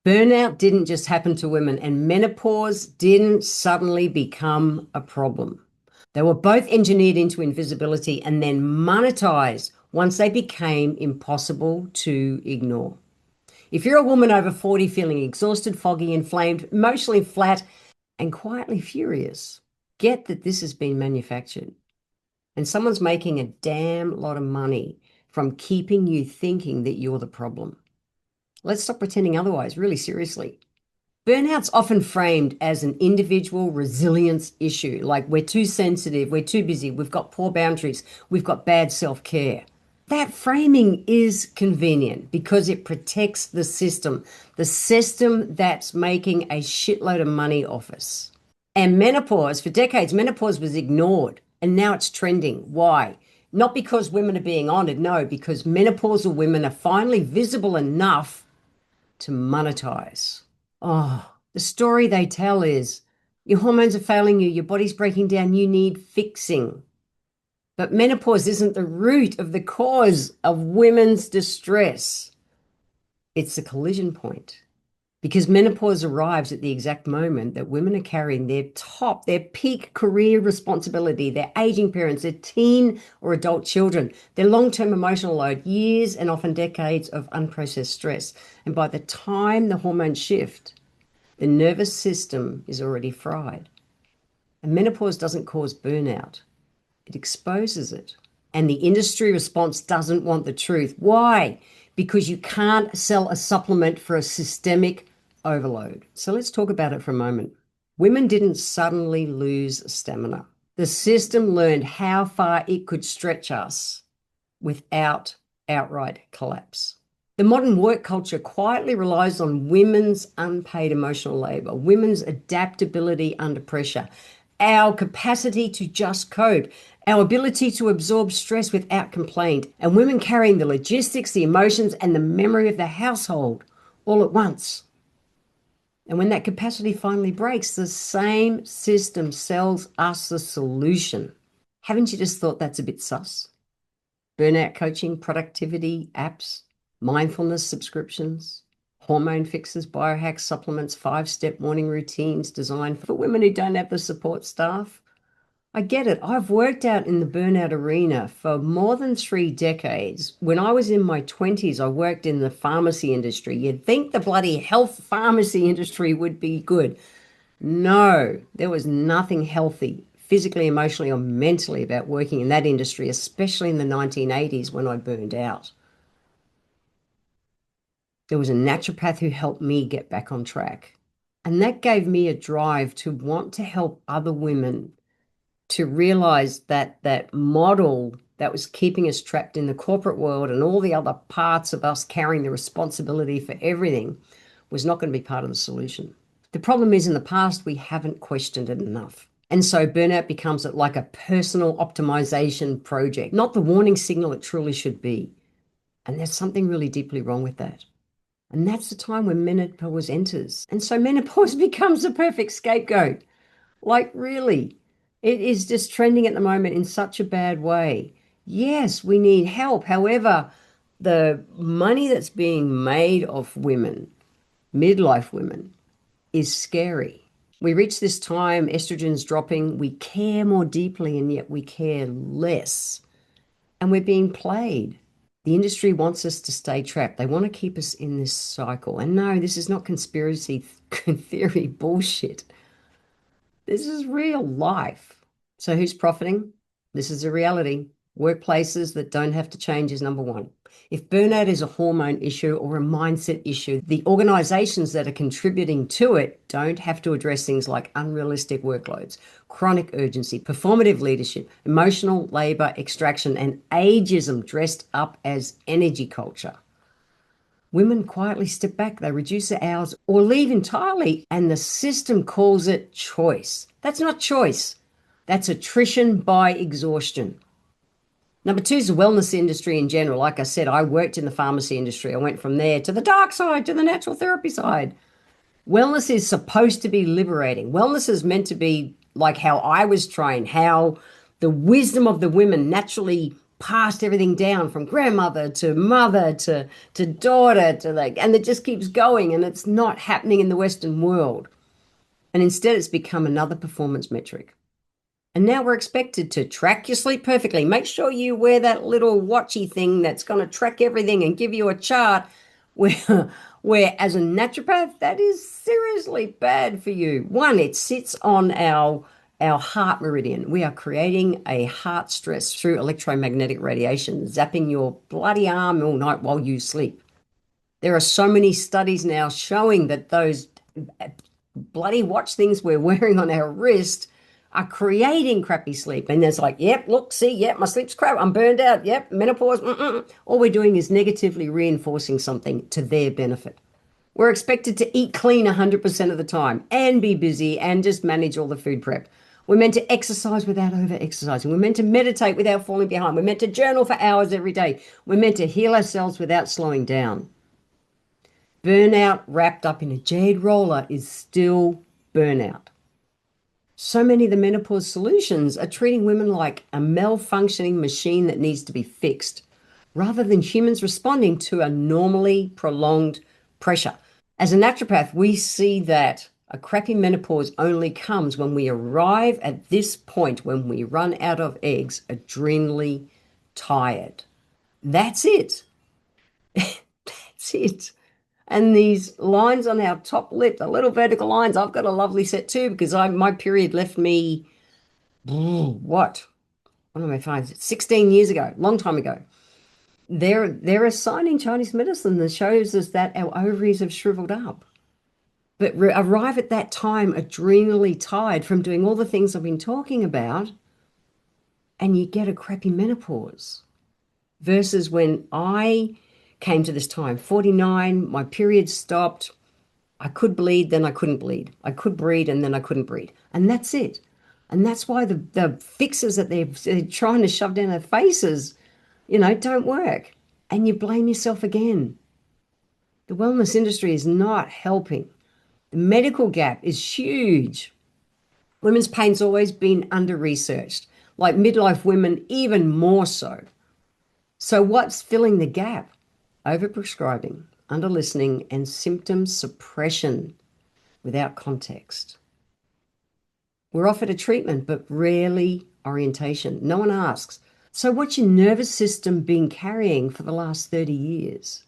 Burnout didn't just happen to women, and menopause didn't suddenly become a problem. They were both engineered into invisibility and then monetized once they became impossible to ignore. If you're a woman over 40 feeling exhausted, foggy, inflamed, emotionally flat, and quietly furious, get that this has been manufactured. And someone's making a damn lot of money from keeping you thinking that you're the problem. Let's stop pretending otherwise, really seriously. Burnout's often framed as an individual resilience issue, like we're too sensitive, we're too busy, we've got poor boundaries, we've got bad self-care. That framing is convenient because it protects the system that's making a shitload of money off us. And menopause, for decades, menopause was ignored and now it's trending. Why? Not because women are being honored, no, because menopausal women are finally visible enough to monetize. Oh, the story they tell is your hormones are failing you, your body's breaking down, you need fixing. But menopause isn't the root of the cause of women's distress. It's the collision point. Because menopause arrives at the exact moment that women are carrying their peak career responsibility, their aging parents, their teen or adult children, their long-term emotional load, years and often decades of unprocessed stress. And by the time the hormones shift, the nervous system is already fried. And menopause doesn't cause burnout, it exposes it. And the industry response doesn't want the truth. Why? Because you can't sell a supplement for a systemic overload. So let's talk about it for a moment. Women didn't suddenly lose stamina. The system learned how far it could stretch us without outright collapse. The modern work culture quietly relies on women's unpaid emotional labor, women's adaptability under pressure, our capacity to just cope, our ability to absorb stress without complaint, and women carrying the logistics, the emotions, and the memory of the household all at once. And when that capacity finally breaks, the same system sells us the solution. Haven't you just thought that's a bit sus? Burnout coaching, productivity apps, mindfulness subscriptions, hormone fixes, biohacks, supplements, 5-step morning routines designed for women who don't have the support staff. I get it. I've worked out in the burnout arena for more than 3 decades. When I was in my 20s, I worked in the pharmacy industry. You'd think the bloody health pharmacy industry would be good. No, there was nothing healthy, physically, emotionally, or mentally about working in that industry, especially in the 1980s when I burned out. There was a naturopath who helped me get back on track. And that gave me a drive to want to help other women to realize that that model that was keeping us trapped in the corporate world and all the other parts of us carrying the responsibility for everything was not going to be part of the solution. The problem is in the past, we haven't questioned it enough. And so burnout becomes like a personal optimization project, not the warning signal it truly should be. And there's something really deeply wrong with that. And that's the time when menopause enters. And so menopause becomes a perfect scapegoat. Like, really, it is just trending at the moment in such a bad way. Yes, we need help. However, the money that's being made of women, midlife women, is scary. We reach this time, estrogen's dropping, we care more deeply, and yet we care less. And we're being played. The industry wants us to stay trapped. They want to keep us in this cycle. And no, this is not conspiracy theory bullshit. This is real life. So who's profiting? This is a reality. Workplaces that don't have to change is number one. If burnout is a hormone issue or a mindset issue, the organizations that are contributing to it don't have to address things like unrealistic workloads, chronic urgency, performative leadership, emotional labor extraction, and ageism dressed up as energy culture. Women quietly step back, they reduce their hours or leave entirely, and the system calls it choice. That's not choice. That's attrition by exhaustion. Number two is the wellness industry in general. Like I said, I worked in the pharmacy industry. I went from there to the dark side, to the natural therapy side. Wellness is supposed to be liberating. Wellness is meant to be like how I was trained, how the wisdom of the women naturally passed everything down from grandmother to mother to daughter to like, and it just keeps going, and it's not happening in the Western world. And instead, it's become another performance metric. And now we're expected to track your sleep perfectly. Make sure you wear that little watchy thing that's going to track everything and give you a chart where, where as a naturopath, that is seriously bad for you. One, it sits on our heart meridian. We are creating a heart stress through electromagnetic radiation, zapping your bloody arm all night while you sleep. There are so many studies now showing that those bloody watch things we're wearing on our wrist are creating crappy sleep. And it's like, yep, look, see, yep, my sleep's crap. I'm burned out. Yep, menopause. All we're doing is negatively reinforcing something to their benefit. We're expected to eat clean 100% of the time and be busy and just manage all the food prep. We're meant to exercise without over exercising. We're meant to meditate without falling behind. We're meant to journal for hours every day. We're meant to heal ourselves without slowing down. Burnout wrapped up in a jade roller is still burnout. So many of the menopause solutions are treating women like a malfunctioning machine that needs to be fixed, rather than humans responding to a normally prolonged pressure. As a naturopath, we see that a crappy menopause only comes when we arrive at this point when we run out of eggs, adrenally tired. That's it. That's it. And these lines on our top lip, the little vertical lines, I've got a lovely set too because my period left me, what? What am I finding? 16 years ago, long time ago. They're a sign in Chinese medicine that shows us that our ovaries have shriveled up. But arrive at that time adrenally tired from doing all the things I've been talking about, and you get a crappy menopause. Versus when I came to this time, 49, my period stopped. I could bleed, then I couldn't bleed. I could breed, and then I couldn't breed. And that's it. And that's why the fixes that they're trying to shove down their faces, don't work. And you blame yourself again. The wellness industry is not helping. The medical gap is huge. Women's pain's always been under-researched, like midlife women even more so. So what's filling the gap? Overprescribing, under-listening, and symptom suppression without context. We're offered a treatment, but rarely orientation. No one asks, so what's your nervous system been carrying for the last 30 years?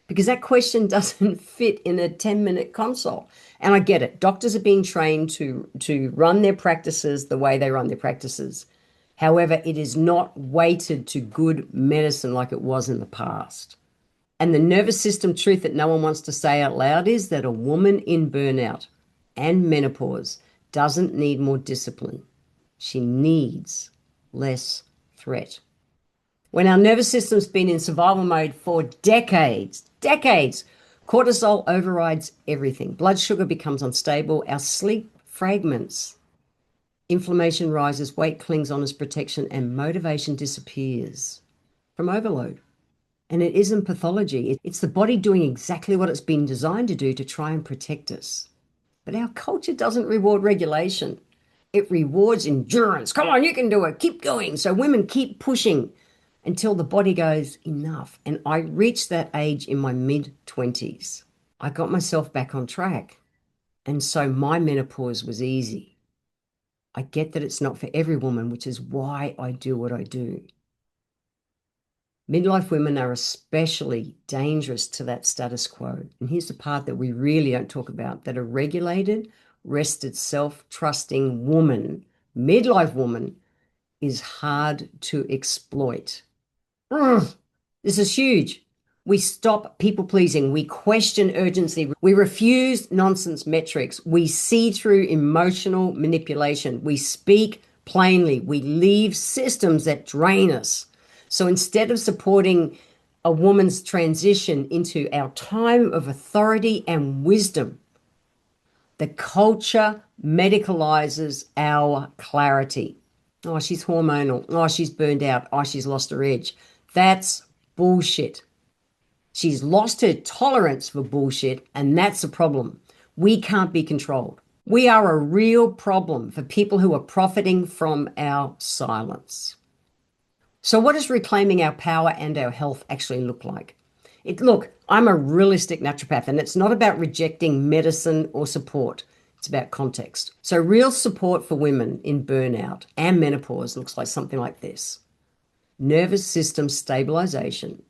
Because that question doesn't fit in a 10-minute consult. And I get it. Doctors are being trained to run their practices the way they run their practices. However, it is not weighted to good medicine like it was in the past. And the nervous system truth that no one wants to say out loud is that a woman in burnout and menopause doesn't need more discipline. She needs less threat. When our nervous system's been in survival mode for decades, cortisol overrides everything. Blood sugar becomes unstable. Our sleep fragments. Inflammation rises, weight clings on as protection, and motivation disappears from overload. And it isn't pathology. It's the body doing exactly what it's been designed to do to try and protect us. But our culture doesn't reward regulation. It rewards endurance. Come on, you can do it. Keep going. So women keep pushing until the body goes, enough. And I reached that age in my mid-20s. I got myself back on track. And so my menopause was easy. I get that it's not for every woman, which is why I do what I do. Midlife women are especially dangerous to that status quo. And here's the part that we really don't talk about, that a regulated, rested, self-trusting woman, midlife woman, is hard to exploit. Ugh, this is huge. We stop people pleasing. We question urgency. We refuse nonsense metrics. We see through emotional manipulation. We speak plainly. We leave systems that drain us. So instead of supporting a woman's transition into our time of authority and wisdom, the culture medicalizes our clarity. Oh, she's hormonal. Oh, she's burned out. Oh, she's lost her edge. That's bullshit. She's lost her tolerance for bullshit, and that's a problem. We can't be controlled. We are a real problem for people who are profiting from our silence. So what does reclaiming our power and our health actually look like? Look, I'm a realistic naturopath, and it's not about rejecting medicine or support. It's about context. So real support for women in burnout and menopause looks like something like this. Nervous system stabilization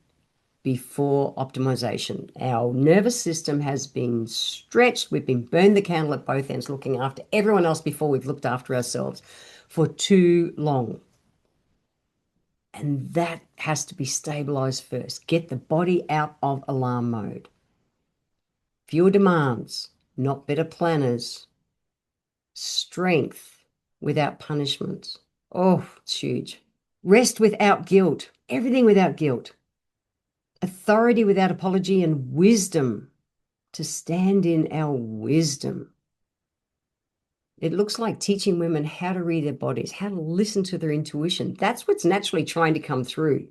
before optimization. Our nervous system has been stretched. We've been burned the candle at both ends, looking after everyone else before we've looked after ourselves for too long. And that has to be stabilized first. Get the body out of alarm mode. Fewer demands, not better planners. Strength without punishment. Oh, it's huge. Rest without guilt. Everything without guilt. Authority without apology, and wisdom to stand in our wisdom. It looks like teaching women how to read their bodies, how to listen to their intuition. That's what's naturally trying to come through.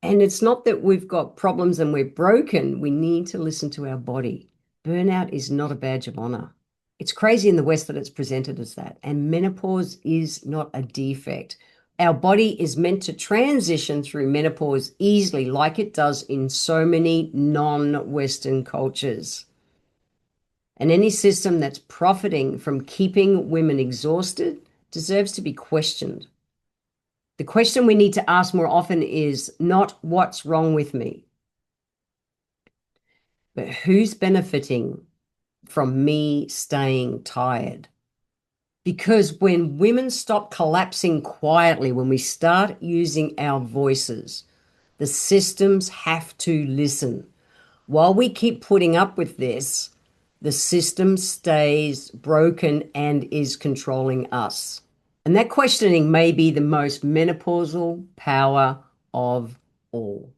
And it's not that we've got problems and we're broken. We need to listen to our body. Burnout is not a badge of honor. It's crazy in the West that it's presented as that. And menopause is not a defect. Our body is meant to transition through menopause easily, like it does in so many non-Western cultures. And any system that's profiting from keeping women exhausted deserves to be questioned. The question we need to ask more often is not what's wrong with me, but who's benefiting from me staying tired? Because when women stop collapsing quietly, when we start using our voices, the systems have to listen. While we keep putting up with this, the system stays broken and is controlling us. And that questioning may be the most menopausal power of all.